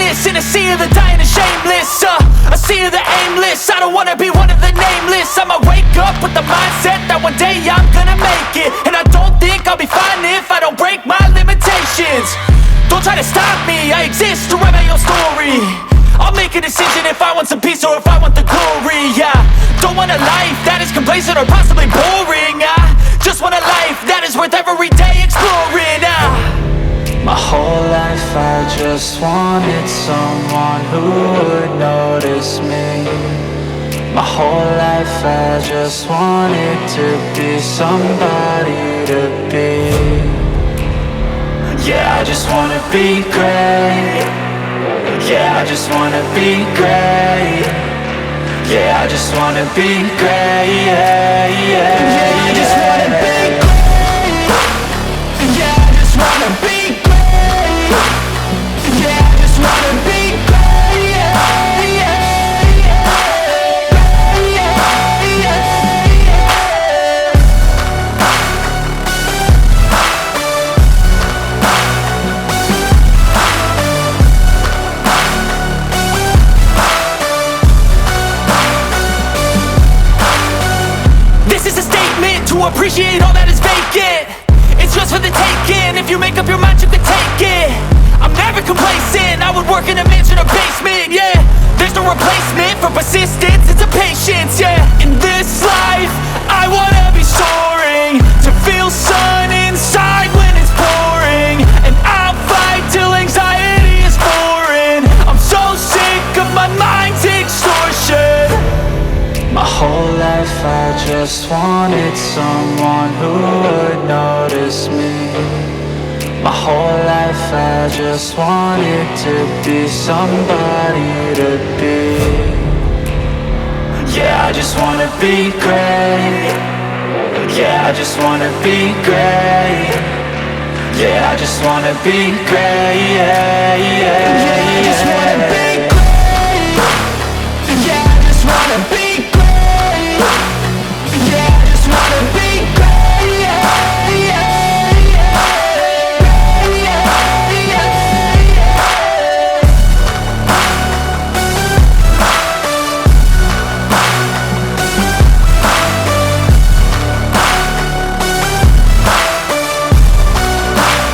nameless in a sea of the dying and shameless. A sea of the aimless. I don't wanna be one of the nameless. I'ma wake up with the mindset that one day I'm gonna make it. And I don't think I'll be fine if I don't break my limitations. Don't try to stop me, I exist to write my own story. I'll make a decision if I want some peace or if I want the glory. Yeah, don't want a life that is complacent or possibly boring. I just want a life that is worth every day exploring. My whole life I just wanted someone who would notice me. My whole life I just wanted to be somebody to be. Yeah, I just wanna be great. Yeah, I just wanna be great. Yeah, I just wanna be great. Yeah, I just wanna be great. Yeah, I just wanna be great. Yeah, I just wanna be great. Yeah. To appreciate all that is vacant, it's just for the taking. If you make up your mind, you can take it. I'm never complacent, I would work in a mansion or basement. Yeah, there's no replacement for persistence, it's a patience. Yeah, in this life, I wanna be soaring, to feel sun inside when it's pouring. And I'll fight till anxiety is foreign. I'm so sick of my mind's extortion. My whole life I just wanted someone who would notice me. My whole life I just wanted to be somebody to be. Yeah, I just wanna be great. Yeah, I just wanna be great. Yeah, I just wanna be great. Yeah.